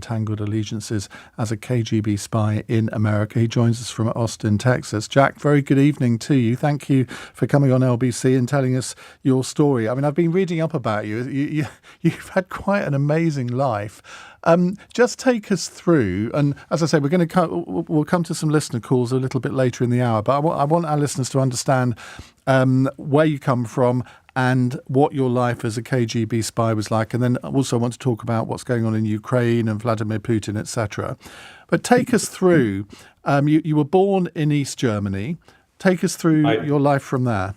entangled allegiances as a KGB spy in America. He joins us from Austin, Texas. Jack, very good evening to you. Thank you for coming on LBC and telling us your story. I mean, I've been reading up about you. You've had quite an amazing life. Just take us through, and as I say, we'll come to some listener calls a little bit later in the hour, but I want our listeners to understand where you come from and what your life as a KGB spy was like, and then also want to talk about what's going on in Ukraine and Vladimir Putin, etc. But take us through, you were born in East Germany. Take us through your life from there.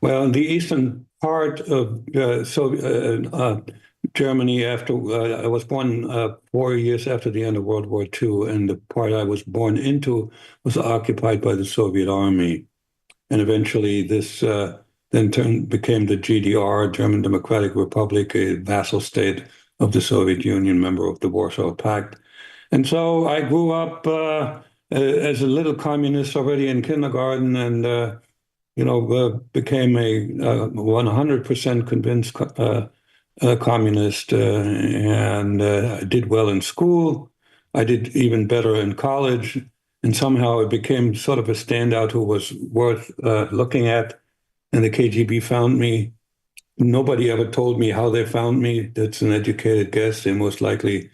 Well, in the eastern part of Germany, after I was born 4 years after the end of World War II, and the part I was born into was occupied by the Soviet Army. And eventually this then became the GDR, German Democratic Republic, a vassal state of the Soviet Union, member of the Warsaw Pact. And so I grew up as a little communist already in kindergarten, and became a 100% convinced communist, and I did well in school. I did even better in college, and somehow I became sort of a standout who was worth looking at. And the KGB found me. Nobody ever told me how they found me. That's an educated guess. They most likely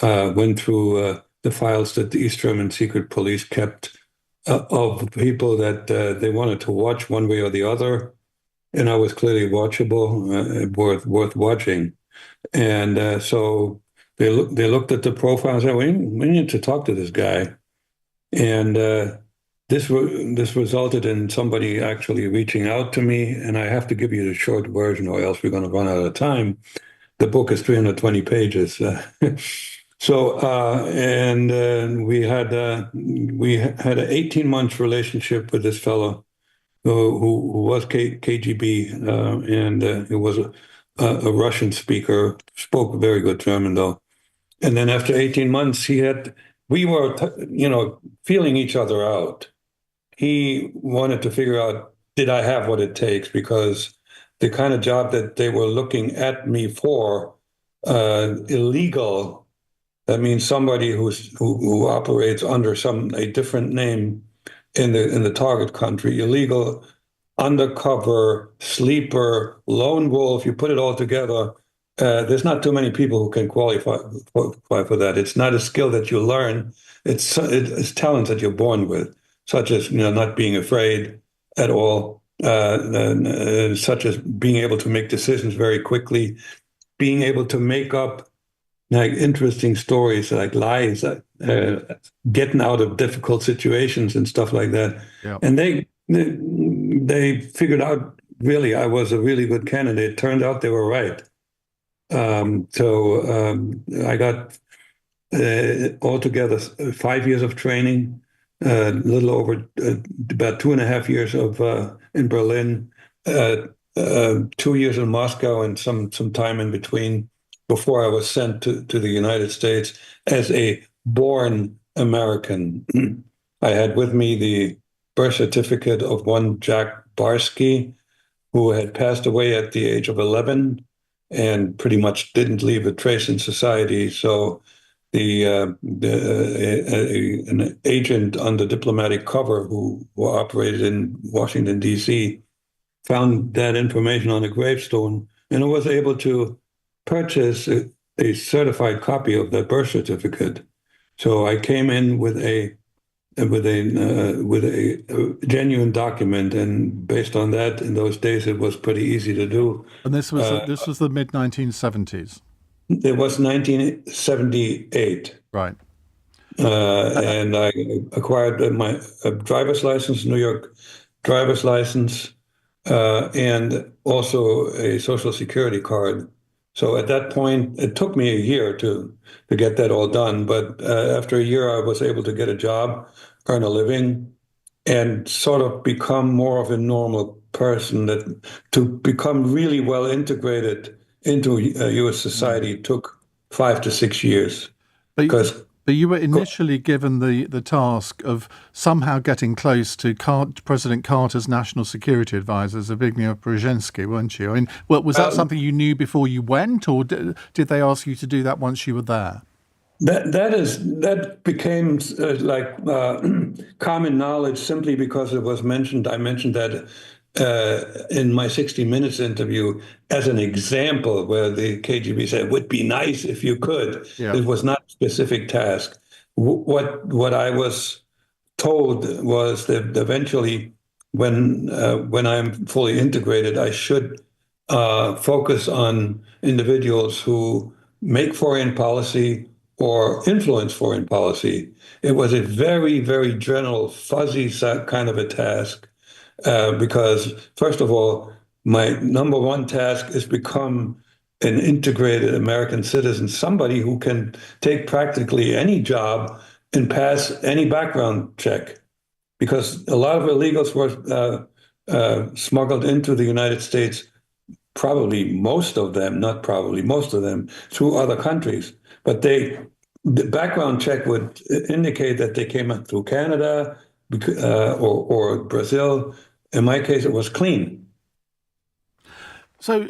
went through the files that the East German secret police kept of people that they wanted to watch one way or the other. And I was clearly watchable, worth watching. And so they looked at the profile and said, we need to talk to this guy. And this resulted in somebody actually reaching out to me. And I have to give you the short version, or else we're going to run out of time. The book is 320 pages. We had an 18-month relationship with this fellow who was KGB, and he was a Russian speaker, spoke very good German though. And then after 18 months, we were feeling each other out. He wanted to figure out, did I have what it takes? Because the kind of job that they were looking at me for, illegal, that means somebody who operates under a different name in the target country, illegal, undercover, sleeper, lone wolf, you put it all together, there's not too many people who can qualify for that. It's not a skill that you learn. It's talents that you're born with, such as not being afraid at all, such as being able to make decisions very quickly, being able to make up interesting stories, like lies, getting out of difficult situations and stuff like that. Yeah. And they figured out really I was a really good candidate. Turned out they were right. I got altogether 5 years of training, a little over about 2.5 years in Berlin, 2 years in Moscow, and some time in between before I was sent to the United States as a born American. I had with me the birth certificate of one Jack Barsky, who had passed away at the age of 11 and pretty much didn't leave a trace in society. So an agent under diplomatic cover who operated in Washington, D.C., found that information on a gravestone and was able to purchase a certified copy of that birth certificate. So I came in with a genuine document, and based on that, in those days, it was pretty easy to do. And this was the mid-1970s. It was 1978. Right. And I acquired my driver's license, New York driver's license, and also a Social Security card. So at that point, it took me a year to get that all done. But after a year, I was able to get a job, earn a living, and sort of become more of a normal person. To become really well integrated into U.S. society took 5 to 6 years. But you were initially given the task of somehow getting close to President Carter's national security advisor, Zbigniew Brzezinski, weren't you? I mean, was that something you knew before you went, or did they ask you to do that once you were there? that became common knowledge simply because it was mentioned. I mentioned that in my 60 Minutes interview as an example where the KGB said it would be nice if you could. Yeah. It was not a specific task. What I was told was that eventually, when I'm fully integrated, I should focus on individuals who make foreign policy or influence foreign policy. It was a very, very general, fuzzy kind of a task because, first of all, my number one task is become an integrated American citizen, somebody who can take practically any job and pass any background check. Because a lot of illegals were smuggled into the United States, probably most of them, not probably, most of them, through other countries. But the background check would indicate that they came through Canada or Brazil. In my case, it was clean. So,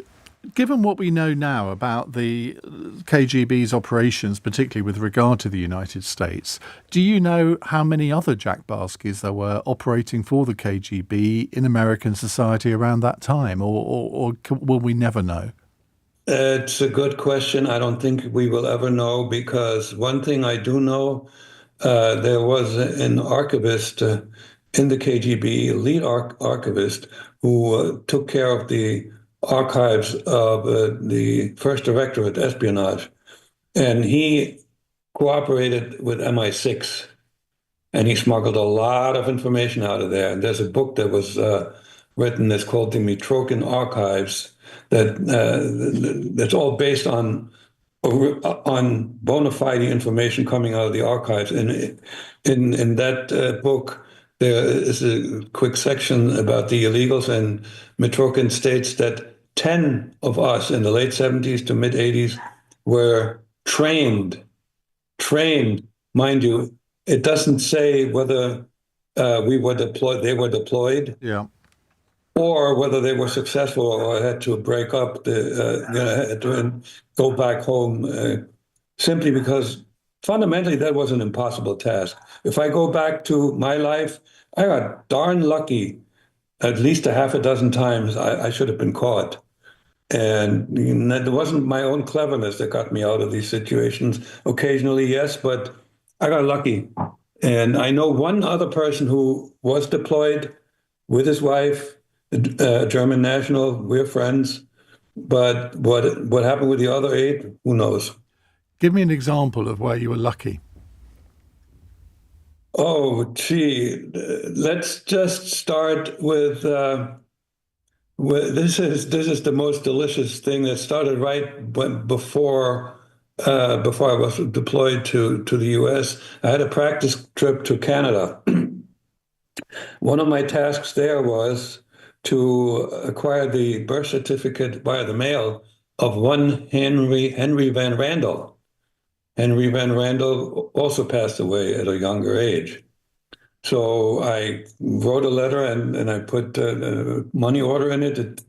given what we know now about the KGB's operations, particularly with regard to the United States, do you know how many other Jack Barskys there were operating for the KGB in American society around that time, or will we never know? It's a good question. I don't think we will ever know because one thing I do know, there was an archivist in the KGB, lead archivist, who took care of the archives of the first directorate, espionage, and he cooperated with MI6, and he smuggled a lot of information out of there. And there's a book that was written that's called the Mitrokin Archives that's all based on bona fide information coming out of the archives. And in that book, there is a quick section about the illegals, and Mitrokin states that 10 of us in the late 70s to mid 80s were trained, mind you. It doesn't say whether we were deployed, they were deployed, Yeah. or whether they were successful or had to break up had to go back home, simply because fundamentally that was an impossible task. If I go back to my life, I got darn lucky. At least a half a dozen times I should have been caught. And it wasn't my own cleverness that got me out of these situations. Occasionally, yes, but I got lucky. And I know one other person who was deployed with his wife, a German national. We're friends. But what happened with the other eight, who knows? Give me an example of where you were lucky. Oh, gee, let's just start with this is the most delicious thing that started before I was deployed to the U.S. I had a practice trip to Canada. One of my tasks there was to acquire the birth certificate via the mail of one Henry Van Randel. Henry Van Randel also passed away at a younger age. So I wrote a letter and I put a money order in it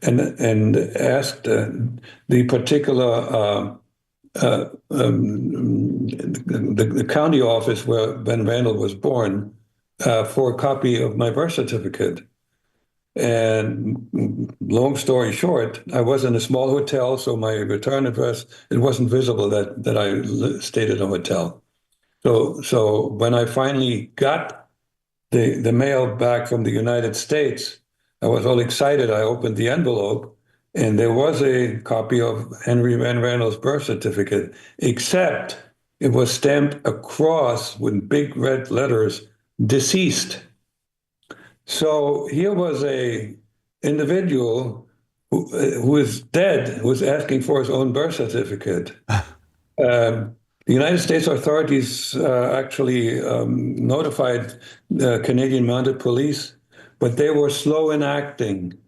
and asked the particular the county office where Van Randel was born for a copy of my birth certificate. And long story short, I was in a small hotel, so my return address, it wasn't visible that I stayed at a hotel. So when I finally got the mail back from the United States, I was all excited. I opened the envelope, and there was a copy of Henry Van Randel's birth certificate, except it was stamped across with big red letters, deceased. So here was a individual who is dead, who was asking for his own birth certificate. The United States authorities actually notified the Canadian Mounted Police, but they were slow in acting.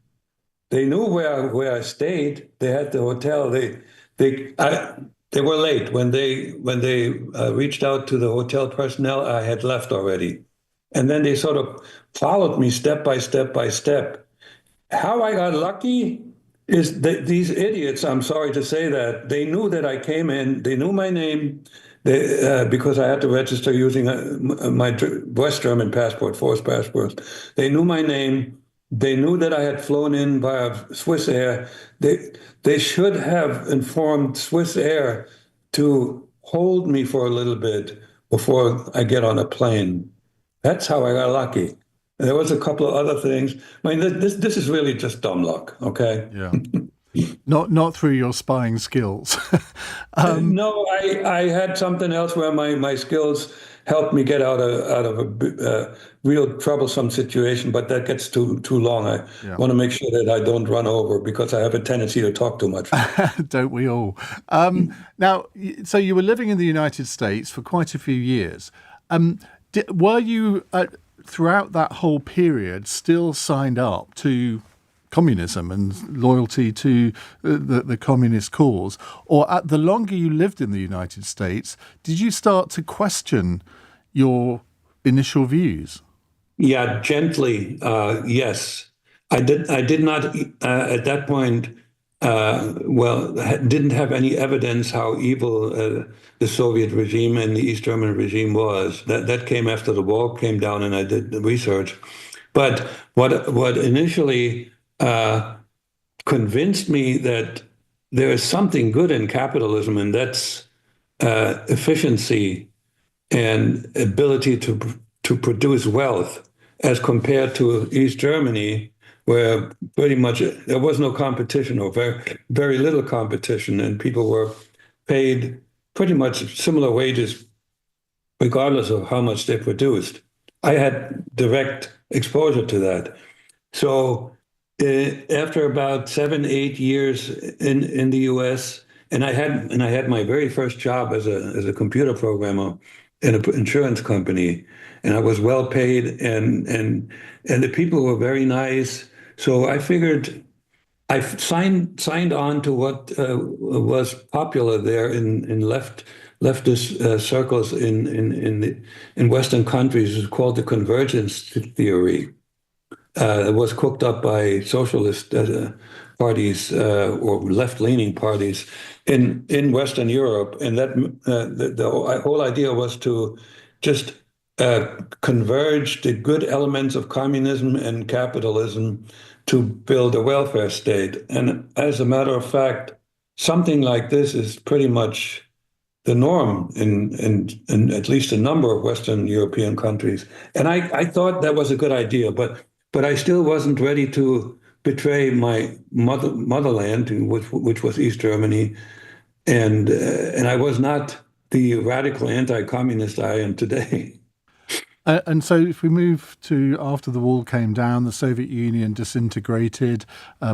They knew where I stayed. They had the hotel. They were late when they reached out to the hotel personnel. I had left already, and then they sort of followed me step by step by step. How I got lucky is that these idiots, I'm sorry to say that, they knew that I came in, they knew my name, because I had to register using my West German passport, forced passport. They knew my name. They knew that I had flown in via Swiss Air. They should have informed Swiss Air to hold me for a little bit before I get on a plane. That's how I got lucky. There was a couple of other things. I mean, this is really just dumb luck, okay? Yeah. Not through your spying skills. No, I had something else where my skills helped me get out of a real troublesome situation, but that gets too long. I Yeah. want to make sure that I don't run over because I have a tendency to talk too much. Don't we all? Now, so you were living in the United States for quite a few years. Were you, throughout that whole period, still signed up to communism and loyalty to the communist cause? Or the longer you lived in the United States, did you start to question your initial views? Yeah, gently, yes. I did not at that point. Didn't have any evidence how evil the Soviet regime and the East German regime was. That came after the wall came down, and I did the research. But what initially convinced me that there is something good in capitalism, and that's efficiency and ability to produce wealth, as compared to East Germany, where pretty much there was no competition or very little competition, and people were paid pretty much similar wages regardless of how much they produced. I had direct exposure to that. So after about 7, 8 years in the U.S., and I had my very first job as a computer programmer in an insurance company, and I was well paid, and the people were very nice. So I figured I signed on to what was popular there in leftist circles in Western countries. It's called the convergence theory. It was cooked up by socialist parties or left-leaning parties in Western Europe, and that the whole idea was to just converge the good elements of communism and capitalism to build a welfare state. And as a matter of fact, something like this is pretty much the norm in at least a number of Western European countries. And I thought that was a good idea, but I still wasn't ready to betray my motherland, which was East Germany, and I was not the radical anti-communist I am today. And so, if we move to after the wall came down, the Soviet Union disintegrated,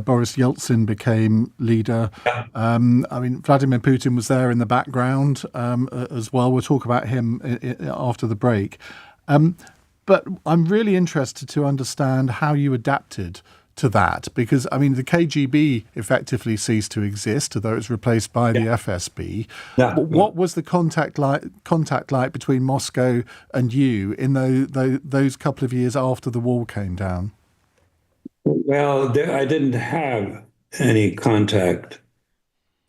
Boris Yeltsin became leader. I mean, Vladimir Putin was there in the background as well. We'll talk about him after the break. But I'm really interested to understand how you adapted to that, because I mean the KGB effectively ceased to exist, although it was replaced by the FSB. Yeah, What was the contact like between Moscow and you in those couple of years after the wall came down? well, I didn't have any contact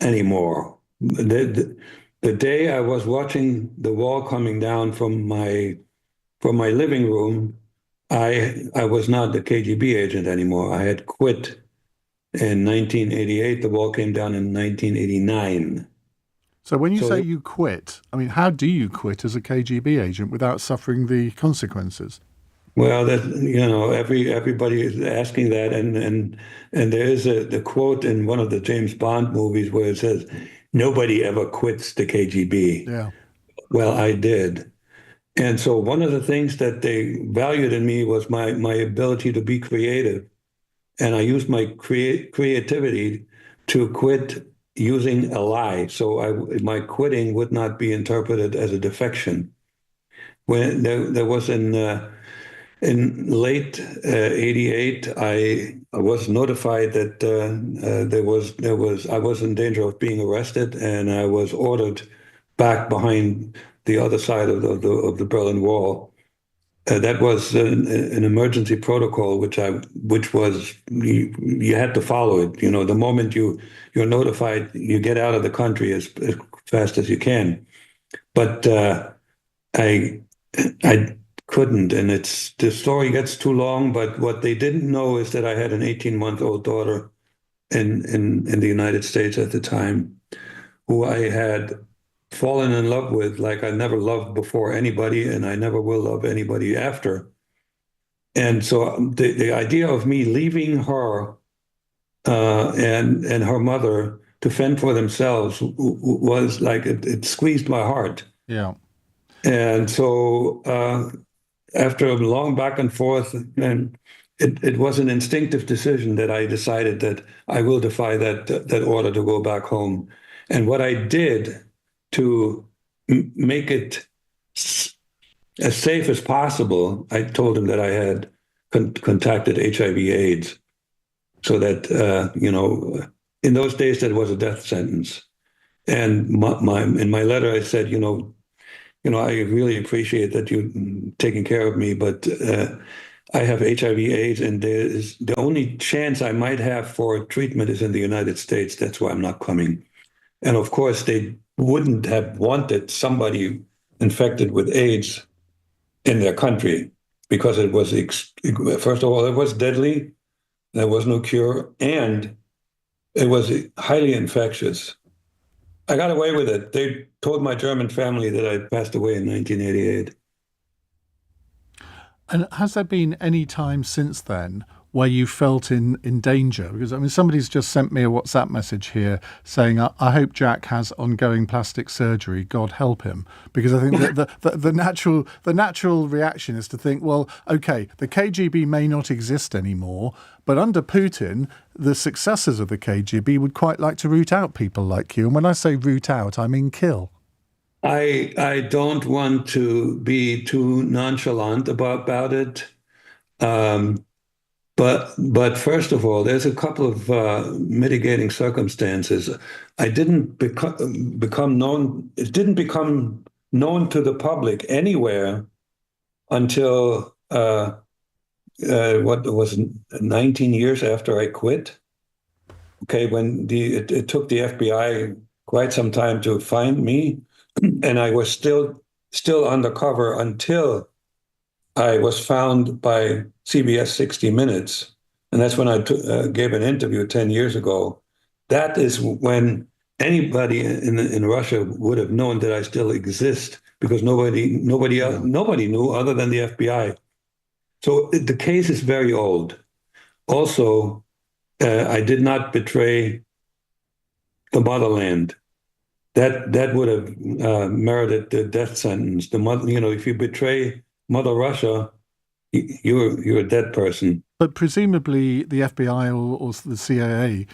anymore. The day I was watching the wall coming down from my living room, I was not a KGB agent anymore. I had quit in 1988. The wall came down in 1989. So when you say So, you quit, I mean, how do you quit as a KGB agent without suffering the consequences? well, that everybody is asking that, and there is the quote in one of the James Bond movies where it says, "Nobody ever quits the KGB." Yeah. Well, I did. And so one of the things that they valued in me was my ability to be creative. And I used my creativity to quit using a lie. So my quitting would not be interpreted as a defection. When there was in late '88, I was notified that I was in danger of being arrested, and I was ordered back behind the other side of the Berlin Wall. That was an emergency protocol, which was you had to follow it. You know, the moment you're notified, you get out of the country as fast as you can. but I I couldn't, and the story gets too long. But what they didn't know is that I had an 18-month-old daughter in the United States at the time, who I had fallen in love with like I never loved before anybody, and I never will love anybody after. And so the idea of me leaving her and her mother to fend for themselves was like it squeezed my heart. Yeah. And so after a long back and forth, and it was an instinctive decision that I decided that I will defy that order to go back home. And what I did to make it as safe as possible, I told him that I had contacted HIV/AIDS, so that in those days that was a death sentence. And in my letter I said, I really appreciate that you taking care of me, but I have HIV/AIDS, and the only chance I might have for treatment is in the United States. That's why I'm not coming. And of course, they wouldn't have wanted somebody infected with AIDS in their country because it was, first of all, it was deadly. There was no cure, and it was highly infectious. I got away with it. They told my German family that I passed away in 1988. And has there been any time since then where you felt in danger? Because, I mean, somebody's just sent me a WhatsApp message here saying, I hope Jack has ongoing plastic surgery. God help him. Because I think that the natural reaction is to think, well, OK, the KGB may not exist anymore, but under Putin, the successors of the KGB would quite like to root out people like you. And when I say root out, I mean kill. I don't want to be too nonchalant about it. Um, but first of all, there's a couple of mitigating circumstances. I didn't become known. It didn't become known to the public anywhere until what was it, 19 years after I quit. Okay, when it took the FBI quite some time to find me, and I was still undercover until I was found by CBS 60 Minutes, and that's when I gave an interview 10 years ago. That is when anybody in Russia would have known that I still exist, because nobody knew other than the FBI. So the case is very old. Also, I did not betray the motherland. That would have merited the death sentence. The mother, if you betray Mother Russia, you're a dead person. But presumably the FBI or the CIA,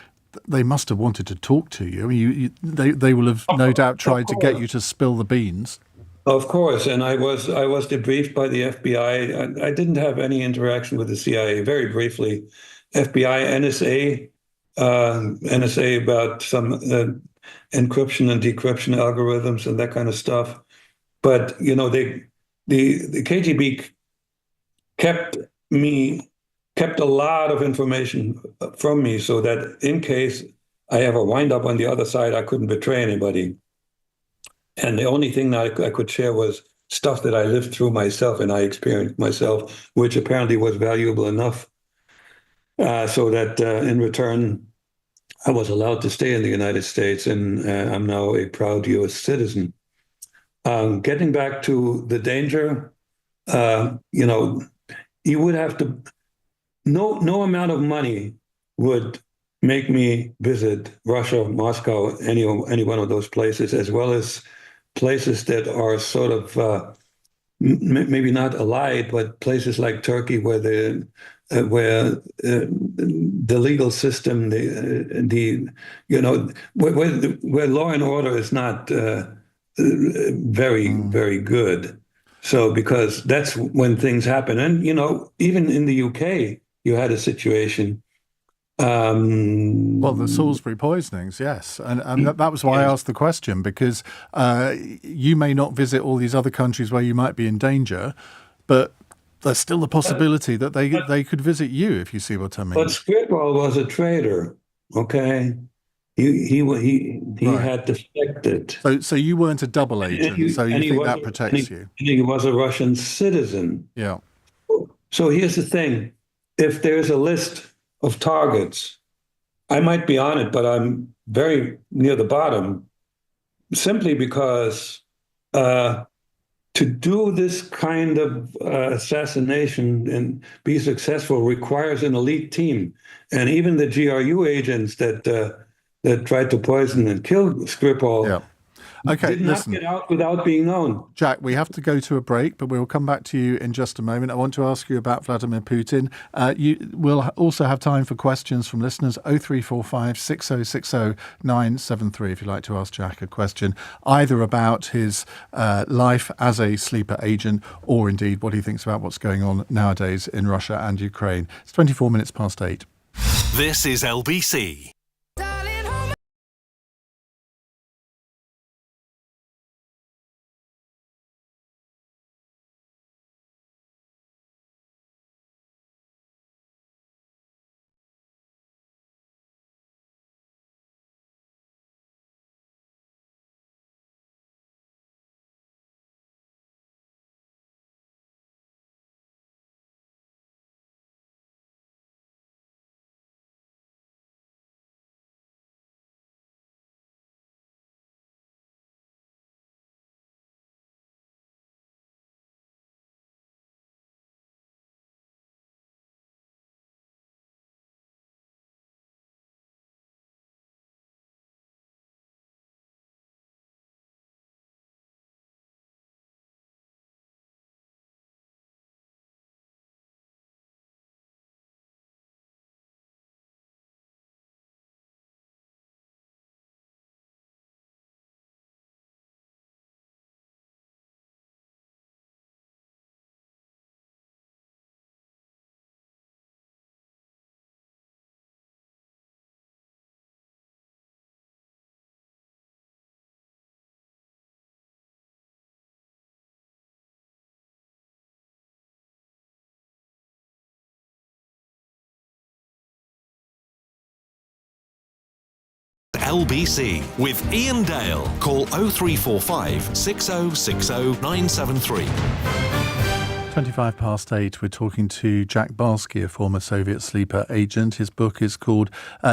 they must have wanted to talk to you. I mean, they will have no doubt tried to get you to spill the beans. Of course, and I was debriefed by the FBI. I didn't have any interaction with the CIA. Very briefly, FBI, NSA about some encryption and decryption algorithms and that kind of stuff. But the KGB kept a lot of information from me, so that in case I ever wind up on the other side, I couldn't betray anybody. And the only thing that I could share was stuff that I lived through myself and I experienced myself, which apparently was valuable enough so that in return, I was allowed to stay in the United States, and I'm now a proud U.S. citizen. Getting back to the danger, you would have to, no amount of money would make me visit Russia, Moscow, any one of those places, as well as places that are sort of maybe not allied, but places like Turkey, where the legal system, where law and order is not very good. So because that's when things happen, and even in the UK, you had a situation. Well, the Salisbury poisonings, yes. And that was why I asked the question, because you may not visit all these other countries where you might be in danger, but there's still the possibility that they could visit you, if you see what I mean. But Skripal was a traitor, okay? He Right. had defected. So you weren't a double agent, so you think that protects you? And he was a Russian citizen. Yeah. So here's the thing: if there's a list of targets, I might be on it, but I'm very near the bottom simply because uh, to do this kind of assassination and be successful requires an elite team. And even the GRU agents that tried to poison and kill Skripal Yeah. Okay, did not listen. get out without being known. Jack, we have to go to a break, but we'll come back to you in just a moment. I want to ask you about Vladimir Putin. We'll also have time for questions from listeners. 0345 6060 973 if you'd like to ask Jack a question, either about his life as a sleeper agent or indeed what he thinks about what's going on nowadays in Russia and Ukraine. It's 24 minutes past 8. This is LBC. LBC with Iain Dale. Call 0345 6060 973. 25 past 8, we're talking to Jack Barsky, a former Soviet sleeper agent. His book is called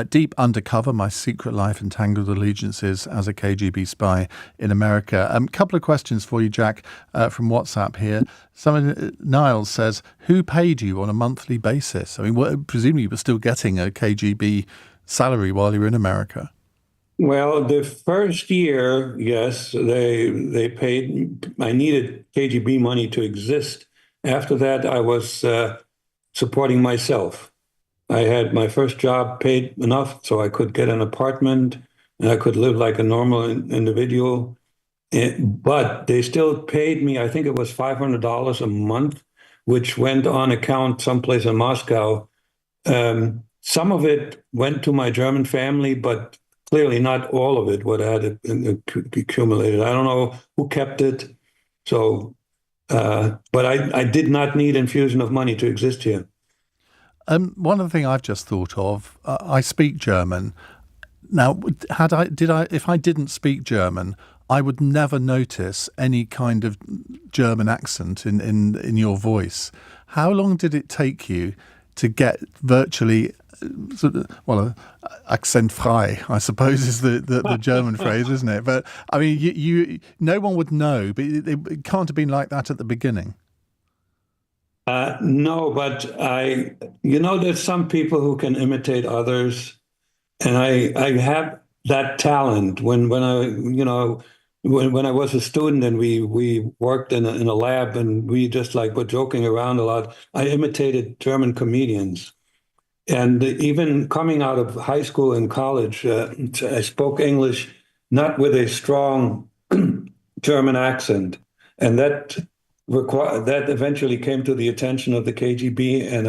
Deep Undercover, My Secret Life and Tangled Allegiances as a KGB Spy in America. A couple of questions for you, Jack, from WhatsApp here. Niles says, who paid you on a monthly basis? I mean, presumably you were still getting a KGB salary while you were in America. Well, the first year, yes, they paid. I needed KGB money to exist. After that, I was supporting myself. I had my first job paid enough so I could get an apartment and I could live like a normal individual. But they still paid me, I think it was $500 a month, which went on account someplace in Moscow. Some of it went to my German family, but clearly not all of it, what had accumulated. I don't know who kept it. So, but I did not need infusion of money to exist here. One other thing I've just thought of, I speak German. Now, if I didn't speak German, I would never notice any kind of German accent in your voice. How long did it take you to get virtually, akzentfrei, I suppose is the German phrase, isn't it? But I mean, you no one would know, but it can't have been like that at the beginning. No, but there's some people who can imitate others, and I have that talent. When I was a student and we worked in a lab and we just like were joking around a lot, I imitated German comedians. And even coming out of high school and college, I spoke English not with a strong German accent, and that eventually came to the attention of the KGB. And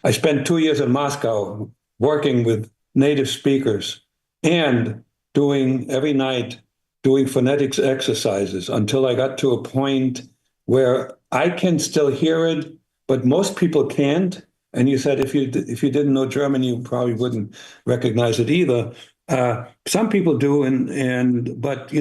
I spent 2 years in Moscow working with native speakers and every night doing phonetics exercises until I got to a point where I can still hear it, but most people can't. And you said if you didn't know German, you probably wouldn't recognize it either. Some people do, but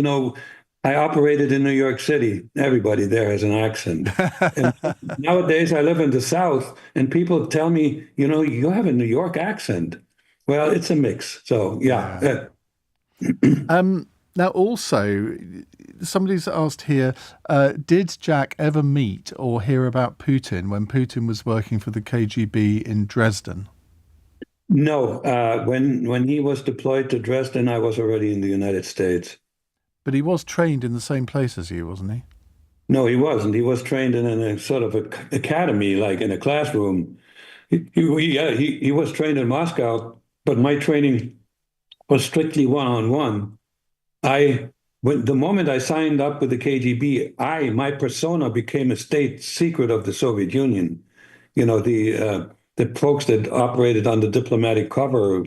I operated in New York City. Everybody there has an accent. And nowadays I live in the South, and people tell me, you have a New York accent. Well, it's a mix. So, yeah. Now, also, somebody's asked here, did Jack ever meet or hear about Putin when Putin was working for the KGB in Dresden? No, when he was deployed to Dresden, I was already in the United States. But he was trained in the same place as you, wasn't he? No, he wasn't. He was trained in a sort of academy, like in a classroom. He was trained in Moscow, but my training was strictly one-on-one. The moment I signed up with the KGB, my persona became a state secret of the Soviet Union. The folks that operated under diplomatic cover,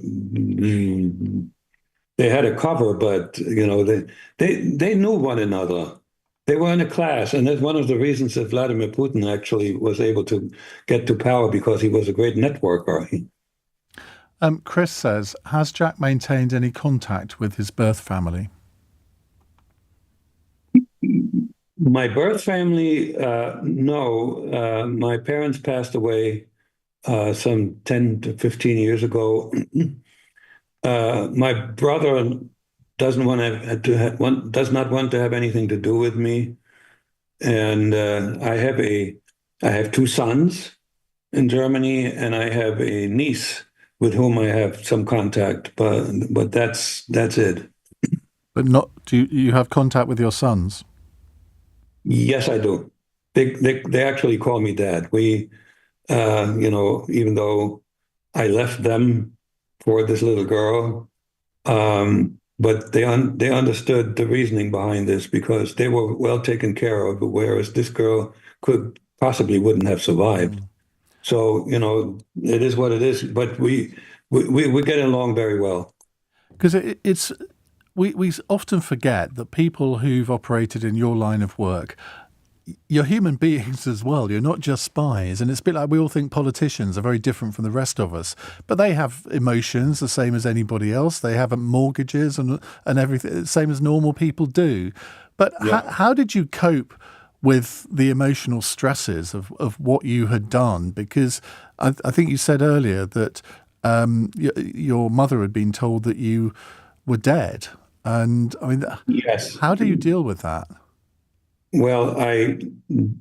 they had a cover, but they knew one another. They were in a class, and that's one of the reasons that Vladimir Putin actually was able to get to power, because he was a great networker. Chris says, has Jack maintained any contact with his birth family? My birth family, no. My parents passed away some 10 to 15 years ago. My brother does not want to have anything to do with me, and I have two sons in Germany, and I have a niece with whom I have some contact, but that's it. But do you have contact with your sons? Yes, I do. They actually call me Dad. We, even though I left them for this little girl, but they understood the reasoning behind this, because they were well taken care of, whereas this girl wouldn't have survived. So it is what it is. But we get along very well. Because we often forget that people who've operated in your line of work, you're human beings as well. You're not just spies. And it's a bit like we all think politicians are very different from the rest of us, but they have emotions the same as anybody else. They have mortgages and everything, same as normal people do. But how did you cope with the emotional stresses of what you had done? Because I think you said earlier that your mother had been told that you were dead. And I mean, yes. How do you deal with that? Well, I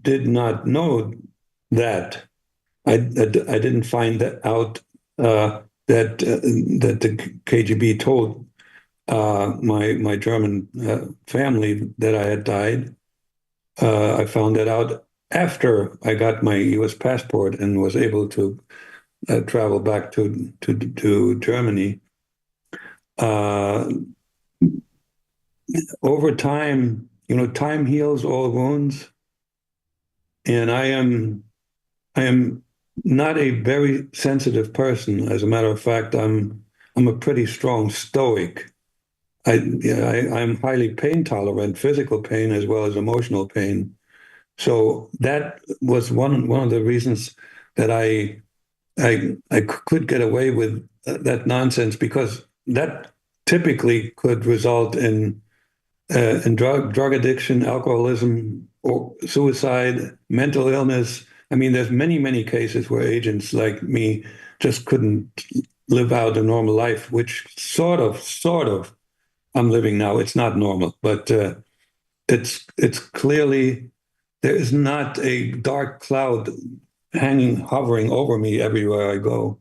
did not know that. I didn't find that out that the KGB told my German family that I had died. I found that out after I got my U.S. passport and was able to travel back to Germany. Over time, time heals all wounds, and I am not a very sensitive person. As a matter of fact, I'm a pretty strong stoic. I'm highly pain tolerant, physical pain as well as emotional pain. So that was one of the reasons that I could get away with that nonsense, because that typically could result in drug addiction, alcoholism, or suicide, mental illness. I mean, there's many cases where agents like me just couldn't live out a normal life, which sort of I'm living now. It's not normal, but it's clearly, there is not a dark cloud hovering over me everywhere I go.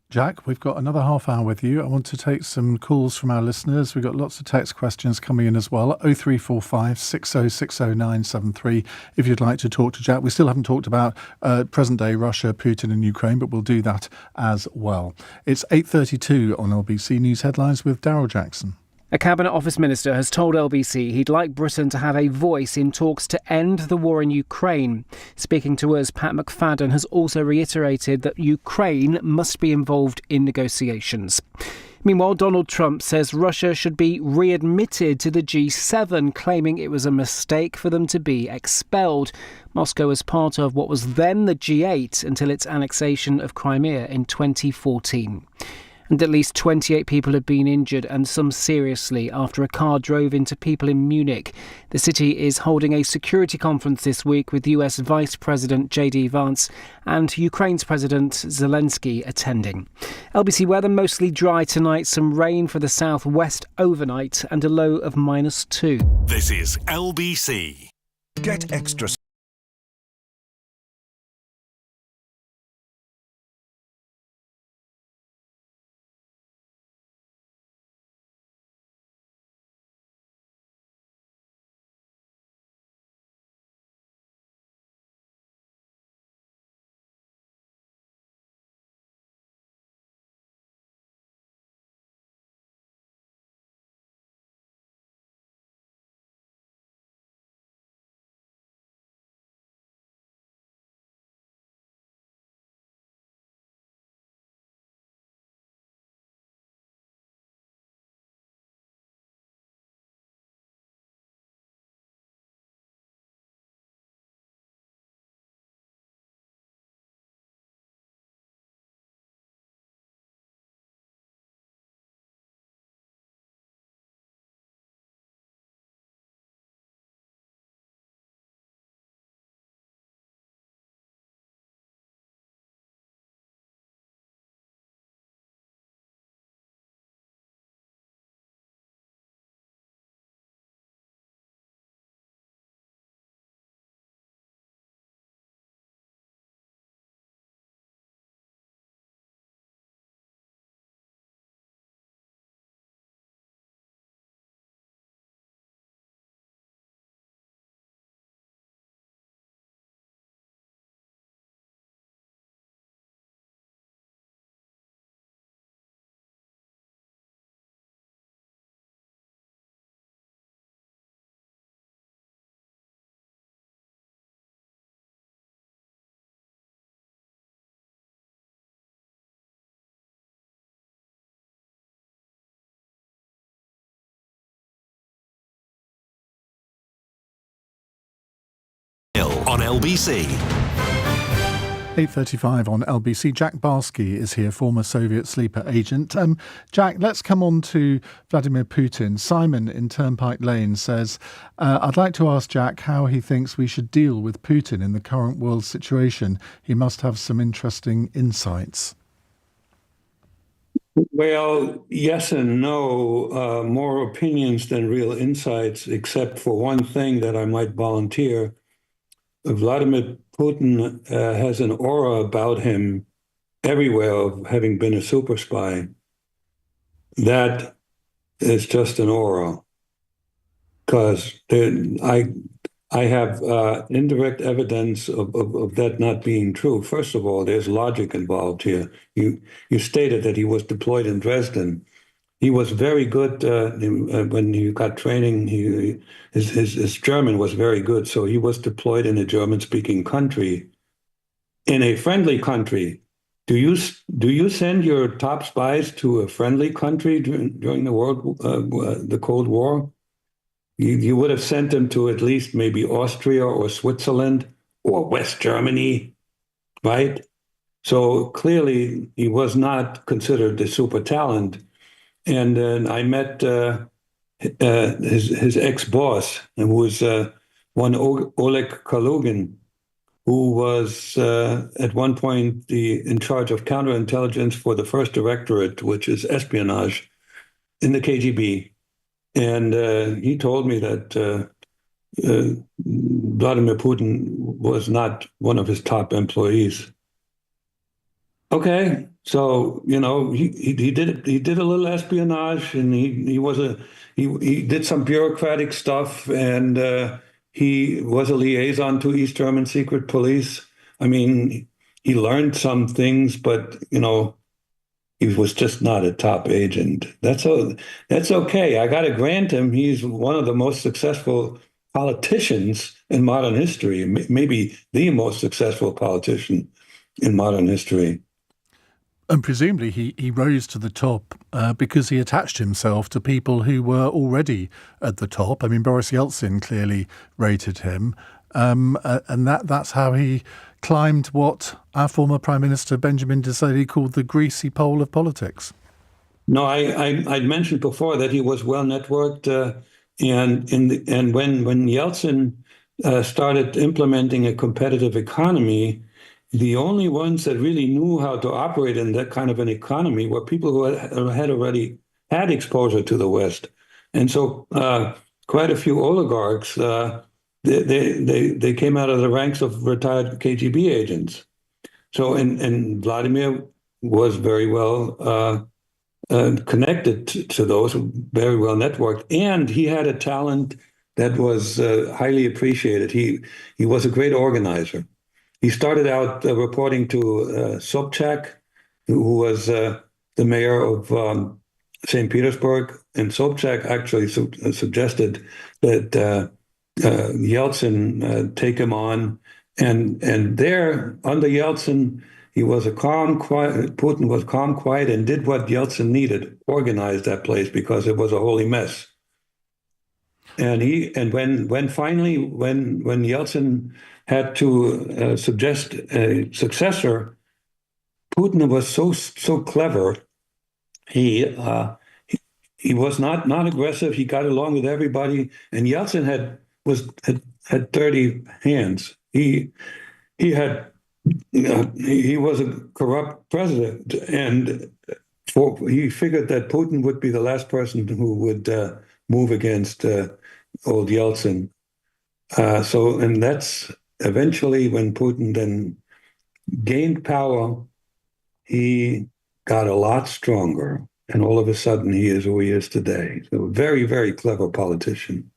Jack, we've got another half hour with you. I want to take some calls from our listeners. We've got lots of text questions coming in as well. 0345 6060973 if you'd like to talk to Jack. We still haven't talked about present-day Russia, Putin and Ukraine, but we'll do that as well. It's 8:32 on LBC News Headlines with Daryl Jackson. A Cabinet Office minister has told LBC he'd like Britain to have a voice in talks to end the war in Ukraine. Speaking to us, Pat McFadden has also reiterated that Ukraine must be involved in negotiations. Meanwhile, Donald Trump says Russia should be readmitted to the G7, claiming it was a mistake for them to be expelled. Moscow was part of what was then the G8 until its annexation of Crimea in 2014. And at least 28 people have been injured and some seriously after a car drove into people in Munich. The city is holding a security conference this week with US Vice President J.D. Vance and Ukraine's President Zelensky attending. LBC weather mostly dry tonight, some rain for the southwest overnight and a low of -2. This is LBC. Get extra On LBC. 8:35 on LBC. Jack Barsky is here, former Soviet sleeper agent. Jack, let's come on to Vladimir Putin. Simon in Turnpike Lane says, I'd like to ask Jack how he thinks we should deal with Putin in the current world situation. He must have some interesting insights. Well, yes and no. More opinions than real insights, except for one thing that I might volunteer. Vladimir Putin has an aura about him everywhere of having been a super spy. That is just an aura, because I have indirect evidence of that not being true. First of all, there's logic involved here. You stated that he was deployed in Dresden. He was very good when he got training. His German was very good, so he was deployed in a German-speaking country, in a friendly country. Do you send your top spies to a friendly country during the Cold War? You would have sent them to at least maybe Austria or Switzerland or West Germany, right? So clearly he was not considered a super talent. And I met his ex-boss, who was one Oleg Kalugin, who was at one point in charge of counterintelligence for the first directorate, which is espionage, in the KGB. And he told me that Vladimir Putin was not one of his top employees. Okay, so he did a little espionage, and he did some bureaucratic stuff, and he was a liaison to East German secret police. I mean, he learned some things, but he was just not a top agent. That's okay. I got to grant him he's one of the most successful politicians in modern history, maybe the most successful politician in modern history. And presumably he rose to the top because he attached himself to people who were already at the top. I mean, Boris Yeltsin clearly rated him. And that's how he climbed what our former Prime Minister Benjamin Disraeli called the greasy pole of politics. No, I'd mentioned before that he was well networked, and when Yeltsin started implementing a competitive economy, the only ones that really knew how to operate in that kind of an economy were people who had already had exposure to the West, and so quite a few oligarchs they came out of the ranks of retired KGB agents. So and Vladimir was very well. Connected to those, very well networked, and he had a talent that was highly appreciated. He was a great organizer. He started out reporting to Sobchak, who was the mayor of St. Petersburg, and Sobchak actually suggested that Yeltsin take him on, and there under Yeltsin. He was a calm, quiet. Putin was calm, quiet, and did what Yeltsin needed, organized that place because it was a holy mess. And when Yeltsin had to suggest a successor, Putin was so clever. He was not aggressive. He got along with everybody, and Yeltsin had dirty hands. He had. He was a corrupt president, and he figured that Putin would be the last person who would move against old Yeltsin. And that's eventually when Putin then gained power, he got a lot stronger, and all of a sudden he is who he is today. So a very, very clever politician.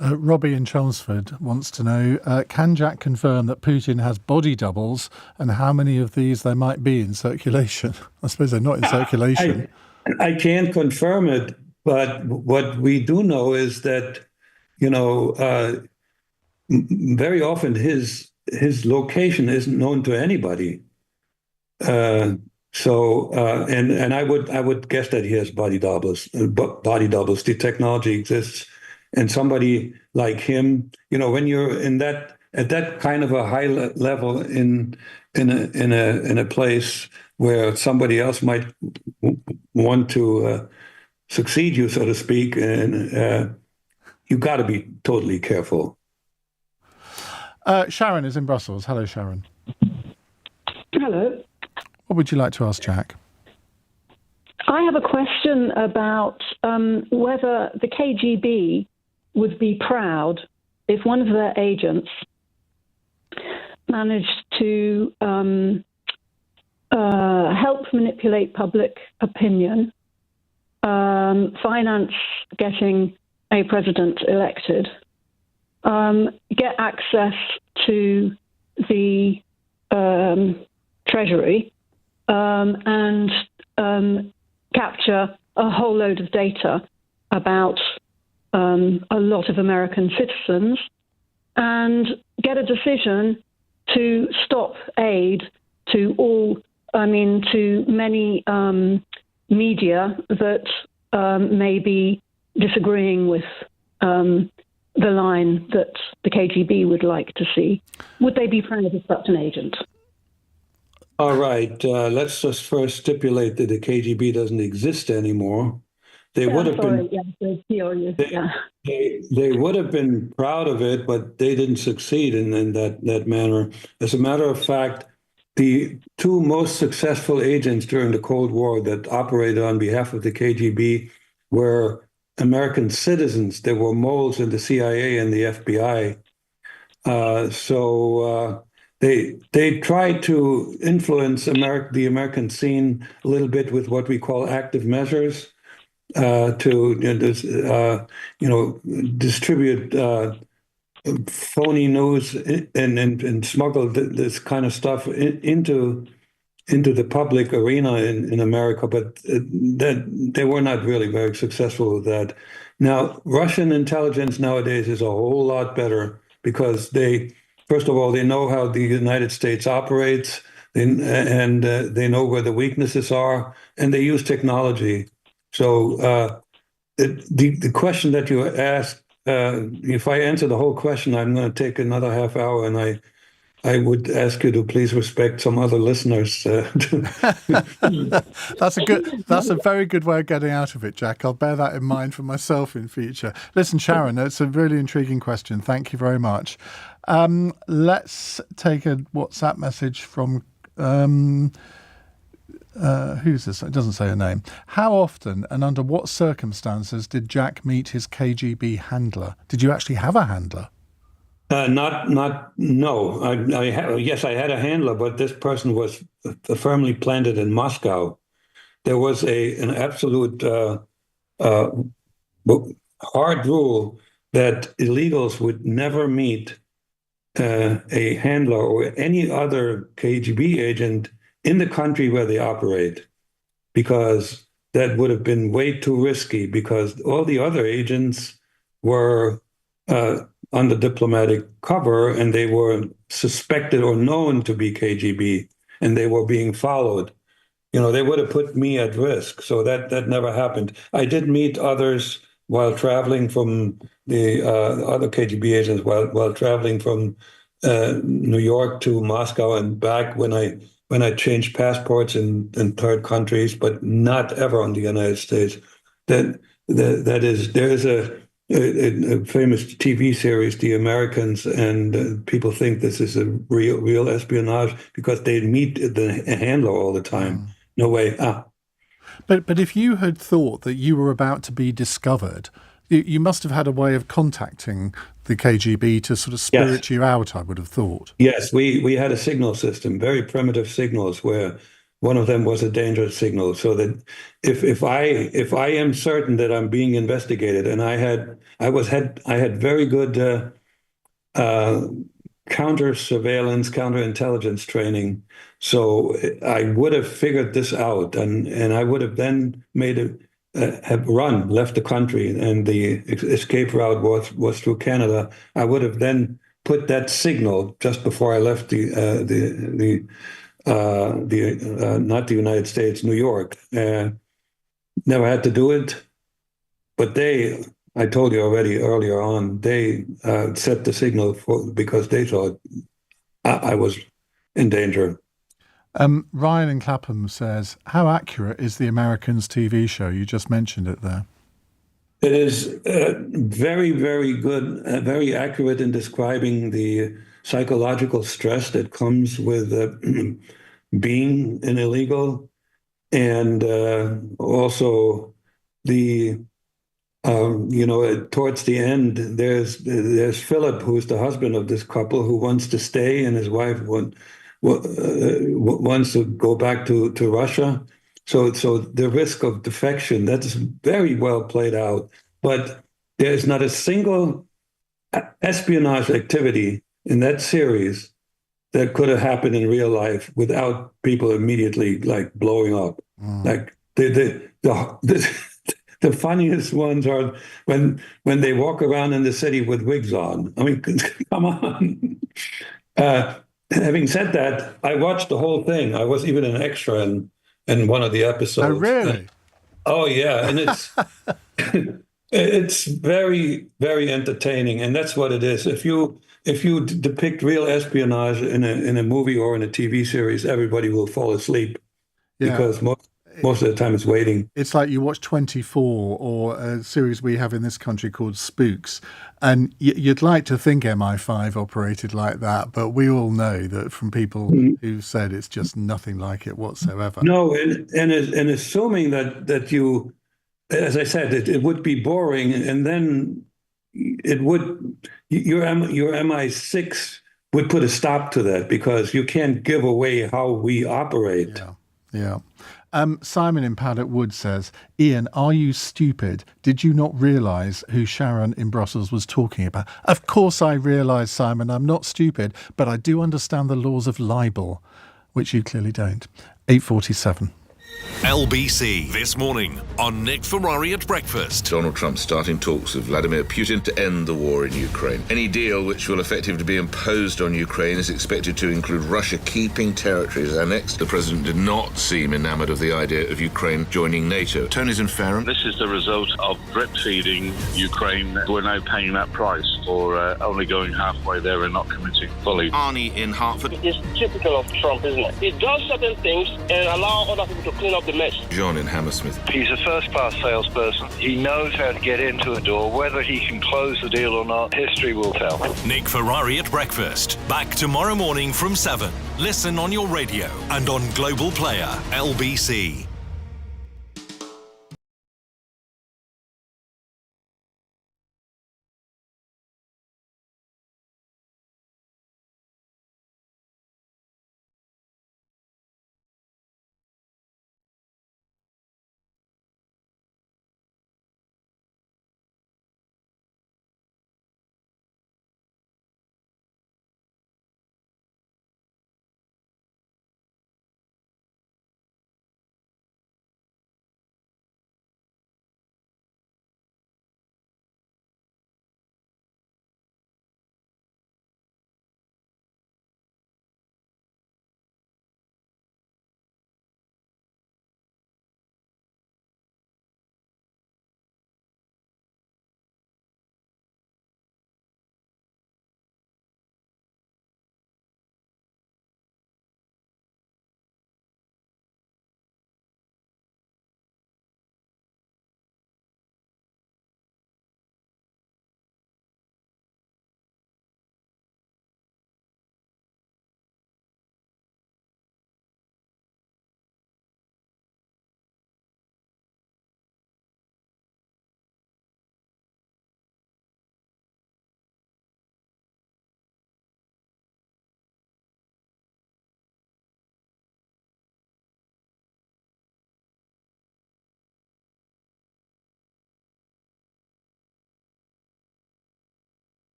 Robbie in Chelmsford wants to know, can Jack confirm that Putin has body doubles and how many of these there might be in circulation? I suppose they're not in circulation. I can't confirm it, but what we do know is that, very often his location isn't known to anybody. And I would guess that he has body doubles. The technology exists. And somebody like him, when you're at that kind of a high level in a place where somebody else might want to succeed you, so to speak, and you got to be totally careful. Sharon is in Brussels. Hello, Sharon. Hello. What would you like to ask Jack? I have a question about whether the KGB would be proud if one of their agents managed to help manipulate public opinion, finance getting a president elected, get access to the treasury, and capture a whole load of data about a lot of American citizens, and get a decision to stop aid to many media that may be disagreeing with the line that the KGB would like to see. Would they be proud of such an agent? All right. Let's just first stipulate that the KGB doesn't exist anymore. They would have been. They would have been proud of it, but they didn't succeed in that manner. As a matter of fact, the two most successful agents during the Cold War that operated on behalf of the KGB were American citizens. There were moles in the CIA and the FBI. They tried to influence the American scene a little bit with what we call active measures. To distribute phony news and smuggle this kind of stuff into the public arena in America, but that they were not really very successful with that. Now, Russian intelligence nowadays is a whole lot better because first of all, they know how the United States operates, and they know where the weaknesses are, and they use technology. So the question that you asked, if I answer the whole question, I'm going to take another half hour, and I would ask you to please respect some other listeners. That's a very good way of getting out of it, Jack. I'll bear that in mind for myself in future. Listen, Sharon, it's a really intriguing question. Thank you very much. Let's take a WhatsApp message from who's this? It doesn't say a name. How often and under what circumstances did Jack meet his KGB handler? Did you actually have a handler? No. Yes, I had a handler, but this person was firmly planted in Moscow. There was an absolute hard rule that illegals would never meet a handler or any other KGB agent in the country where they operate, because that would have been way too risky, because all the other agents were under diplomatic cover and they were suspected or known to be KGB and they were being followed. They would have put me at risk. So that never happened. I did meet others while traveling from the other KGB agents while traveling from New York to Moscow and back when I changed passports in third countries, but not ever on the United States. There is a famous TV series, The Americans, and people think this is a real espionage because they meet the handler all the time. No way. But if you had thought that you were about to be discovered, you must have had a way of contacting the KGB to sort of spirit you out, I would have thought. Yes, we had a signal system, very primitive signals, where one of them was a dangerous signal. So that if I am certain that I'm being investigated, and I had very good counterintelligence training, so I would have figured this out, and I would have then left the country, and the escape route was through Canada. I would have then put that signal just before I left not the United States, New York. Never had to do it, but I told you already earlier on, they set the signal because they thought I was in danger. Ryan in Clapham says, how accurate is the Americans TV show? You just mentioned it there. It is very, very good, very accurate in describing the psychological stress that comes with being an illegal, and also the towards the end, there's Philip, who's the husband of this couple, who wants to stay, and his wife wants to go back to Russia. So the risk of defection, that is very well played out. But there's not a single espionage activity in that series that could have happened in real life without people immediately blowing up. Like the funniest ones are when they walk around in the city with wigs on. I mean, come on. Having said that, I watched the whole thing. I was even an extra in one of the episodes. Oh, really? Oh, yeah. And it's very, very entertaining. And that's what it is. If you depict real espionage in a movie or in a TV series, everybody will fall asleep because most of the time it's waiting. It's like you watch 24 or a series we have in this country called Spooks, and you'd like to think MI5 operated like that, but we all know that from people who've said it's just nothing like it whatsoever. No, and assuming that you, as I said, it would be boring, and then your MI6 would put a stop to that, because you can't give away how we operate. Yeah. Simon in Paddock Wood says, Iain, are you stupid? Did you not realise who Sharon in Brussels was talking about? Of course I realise, Simon, I'm not stupid, but I do understand the laws of libel, which you clearly don't. 8:47. LBC This Morning on Nick Ferrari at Breakfast. Donald Trump starting talks with Vladimir Putin to end the war in Ukraine. Any deal which will effectively be imposed on Ukraine is expected to include Russia keeping territories annexed. The president did not seem enamoured of the idea of Ukraine joining NATO. Tony's in Farron. This is the result of drip feeding Ukraine. We're now paying that price. or only going halfway there and not committing fully. Arnie in Hertford. It's typical of Trump, isn't it? He does certain things and allow other people to clean up the mess. John in Hammersmith. He's a first-class salesperson. He knows how to get into a door. Whether he can close the deal or not, history will tell. Nick Ferrari at breakfast. Back tomorrow morning from 7. Listen on your radio and on Global Player, LBC.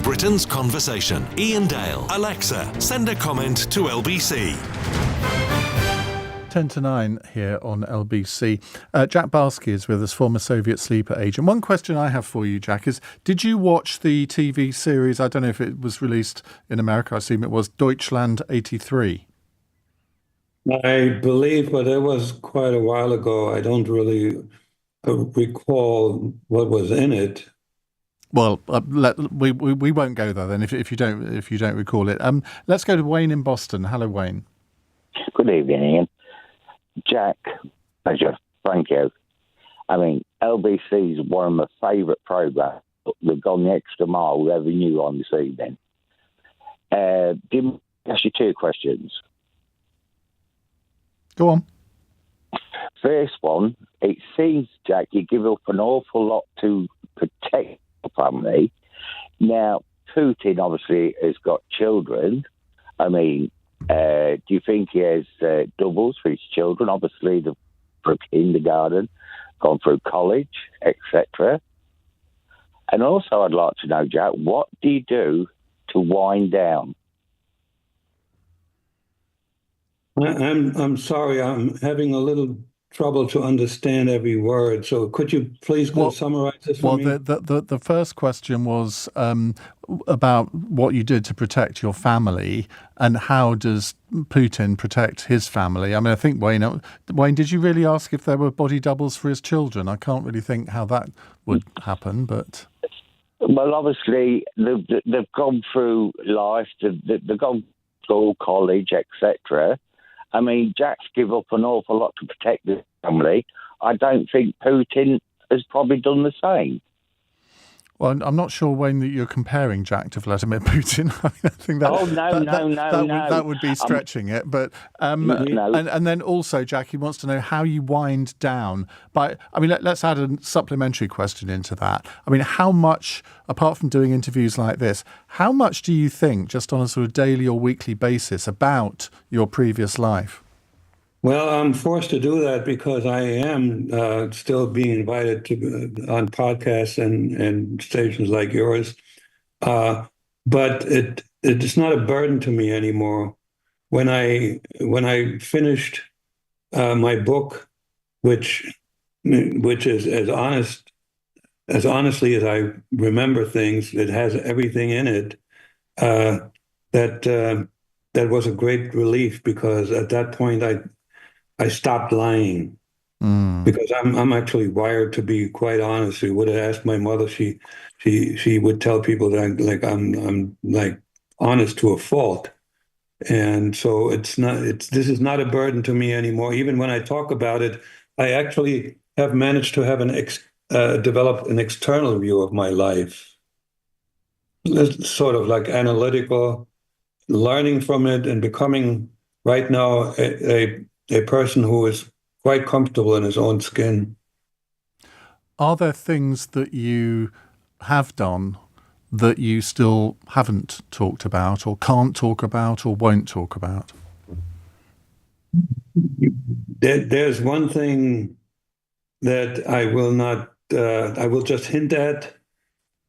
Britain's conversation. Iain Dale. Alexa, send a comment to LBC. 10 to 9 here on LBC. Jack Barsky is with us, former Soviet sleeper agent. One question I have for you, Jack, is did you watch the TV series, I don't know if it was released in America, I assume it was, Deutschland 83? I believe, but it was quite a while ago. I don't really recall what was in it. Well, we won't go there then if you don't recall it. Let's go to Wayne in Boston. Hello, Wayne. Good evening, Ian. Jack, pleasure. Thank you. I mean, LBC is one of my favourite programmes. They've gone the extra mile with every new on this evening. Give me ask you two questions. Go on. First one, it seems, Jack, you give up an awful lot to protect your family. Now, Putin obviously has got children. I mean, do you think he has doubles for his children? Obviously, they've through kindergarten, gone through college, etc. And also, I'd like to know, Jack, what do you do to wind down? I'm sorry, I'm having a little trouble to understand every word. So could you please summarize this for me? Well, the first question was about what you did to protect your family and how does Putin protect his family? I mean, I think, Wayne, did you really ask if there were body doubles for his children? I can't really think how that would happen, but... Well, obviously, they've gone through life, they've gone through college, etc. I mean, Jack's give up an awful lot to protect his family. I don't think Putin has probably done the same. Well, I'm not sure, Wayne, that you're comparing Jack to Vladimir Putin. I think that, that would be stretching it. But and then also, Jack, he wants to know how you wind down. Let's add a supplementary question into that. I mean, how much, apart from doing interviews like this, how much do you think, just on a sort of daily or weekly basis, about your previous life? Well, I'm forced to do that because I am still being invited to on podcasts and stations like yours. But it's not a burden to me anymore. When I finished my book, which is as honestly as I remember things, it has everything in it. That was a great relief, because at that point I stopped lying, because I'm actually wired to be quite honest. You would have asked my mother; she would tell people that I'm like honest to a fault, and so this is not a burden to me anymore. Even when I talk about it, I actually have managed to have develop an external view of my life. It's sort of like analytical, learning from it, and becoming right now a person who is quite comfortable in his own skin. Are there things that you have done that you still haven't talked about, or can't talk about, or won't talk about? There's one thing that I will not, I will just hint at.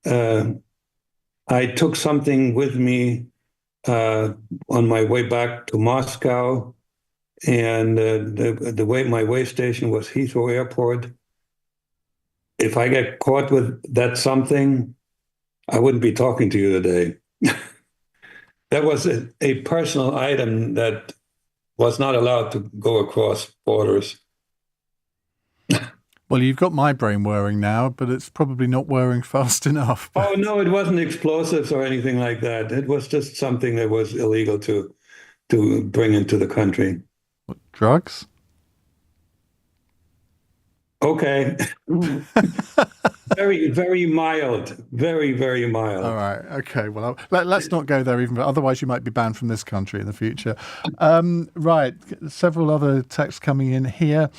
I took something with me on my way back to Moscow, and my way station was Heathrow Airport. If I get caught with that something, I wouldn't be talking to you today. That was a personal item that was not allowed to go across borders. Well, you've got my brain whirring now, but it's probably not whirring fast enough. Oh, no, it wasn't explosives or anything like that. It was just something that was illegal to bring into the country. What, drugs? Okay. Very, very mild. Very, very mild. All right. Okay. Well, let's not go there even, but otherwise you might be banned from this country in the future. Right. Several other texts coming in here.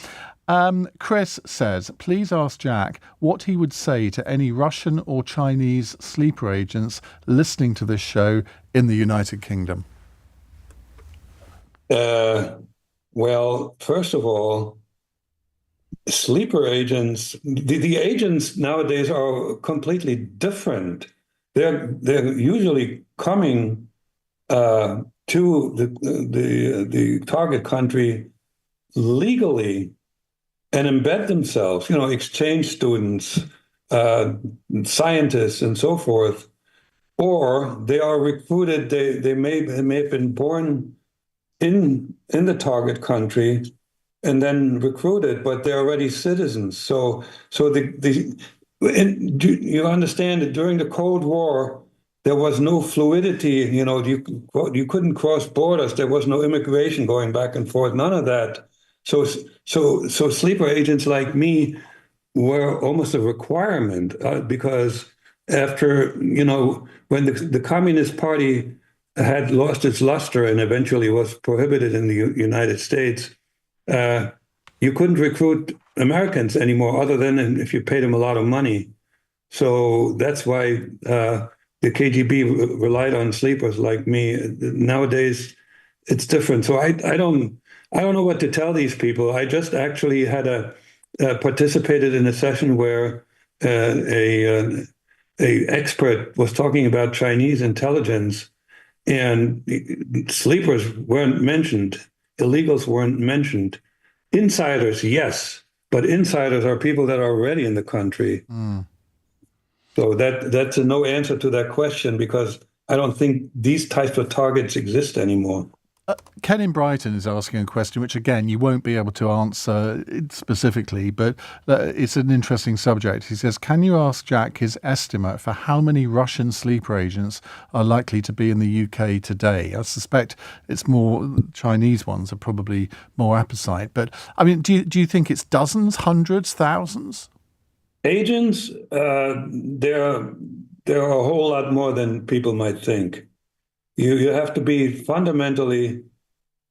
Chris says, please ask Jack what he would say to any Russian or Chinese sleeper agents listening to this show in the United Kingdom. Well, first of all, sleeper agents, the agents nowadays are completely different. They're usually coming to the target country legally and embed themselves, exchange students, scientists, and so forth. Or they are recruited. They may have been born in the target country and then recruited, but they're already citizens. So you understand that during the Cold War, there was no fluidity. You couldn't cross borders. There was no immigration going back and forth. None of that. So sleeper agents like me were almost a requirement, because after when the Communist Party had lost its luster and eventually was prohibited in the United States, you couldn't recruit Americans anymore, other than if you paid them a lot of money. So that's why the KGB relied on sleepers like me. Nowadays, it's different. So I don't know what to tell these people. I just actually had participated in a session where a expert was talking about Chinese intelligence, and sleepers weren't mentioned. Illegals weren't mentioned. Insiders, yes, but insiders are people that are already in the country. So that's a no answer to that question, because I don't think these types of targets exist anymore. Ken in Brighton is asking a question, which again you won't be able to answer specifically, but it's an interesting subject. He says, can you ask Jack his estimate for how many Russian sleeper agents are likely to be in the UK today? I suspect it's more Chinese ones are probably more apposite, but I mean, do you think it's dozens, hundreds, thousands? Agents, there are a whole lot more than people might think. You have to be fundamentally,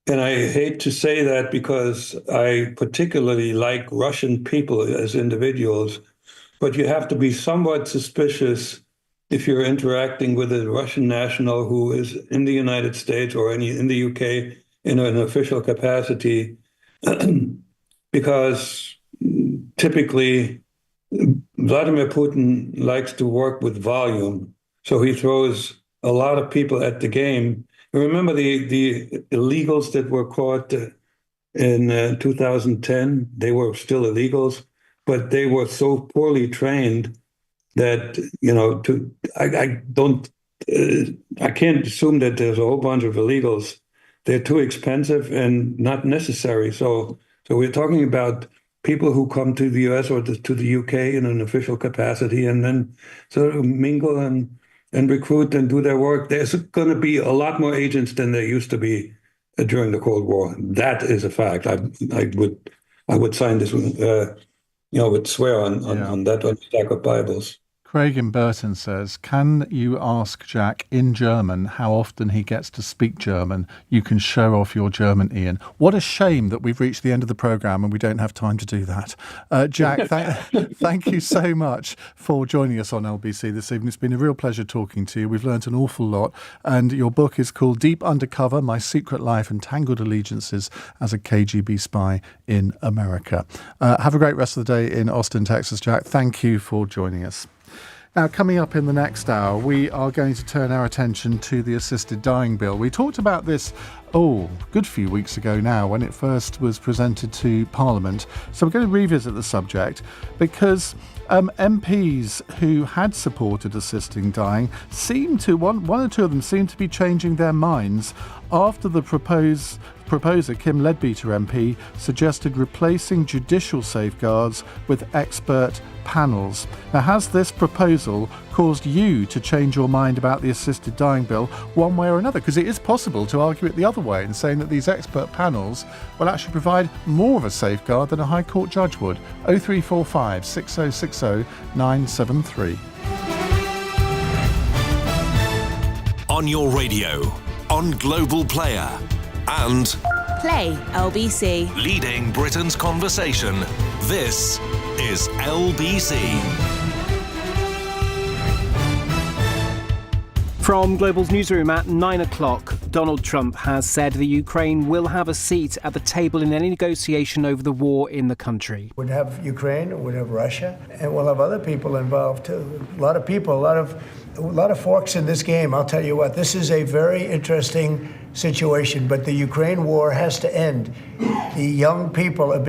and I hate to say that because I particularly like Russian people as individuals, but you have to be somewhat suspicious if you're interacting with a Russian national who is in the United States or in the UK in an official capacity, because typically Vladimir Putin likes to work with volume, so he throws a lot of people at the game. Remember the illegals that were caught in 2010? They were still illegals, but they were so poorly trained that, I can't assume that there's a whole bunch of illegals. They're too expensive and not necessary. So we're talking about people who come to the US or to the UK in an official capacity and then sort of mingle and recruit and do their work. There's going to be a lot more agents than there used to be during the Cold War. That is a fact. I would sign this, would swear on that on a stack of Bibles. Craig in Burton says, can you ask Jack in German how often he gets to speak German? You can show off your German, Iain. What a shame that we've reached the end of the programme and we don't have time to do that. Jack, thank you so much for joining us on LBC this evening. It's been a real pleasure talking to you. We've learnt an awful lot. And your book is called Deep Undercover, My Secret Life and Tangled Allegiances as a KGB Spy in America. Have a great rest of the day in Austin, Texas, Jack. Thank you for joining us. Now, coming up in the next hour, we are going to turn our attention to the assisted dying bill. We talked about this, good few weeks ago now, when it first was presented to Parliament. So we're going to revisit the subject because MPs who had supported assisting dying seemed to, one or two of them seemed to be changing their minds after the proposer, Kim Leadbeater MP, suggested replacing judicial safeguards with expert panels. Now, has this proposal caused you to change your mind about the assisted dying bill one way or another? Because it is possible to argue it the other way and saying that these expert panels will actually provide more of a safeguard than a High Court judge would. 0345 6060 973. On your radio, on Global Player, and Play LBC. leading Britain's conversation. This is LBC. From Global's newsroom at 9 o'clock, Donald Trump has said that Ukraine will have a seat at the table in any negotiation over the war in the country. We'd have Ukraine, we'd have Russia, and we'll have other people involved too. A lot of people, a lot of forks in this game. I'll tell you what, this is a very interesting situation, but the Ukraine war has to end. The young people have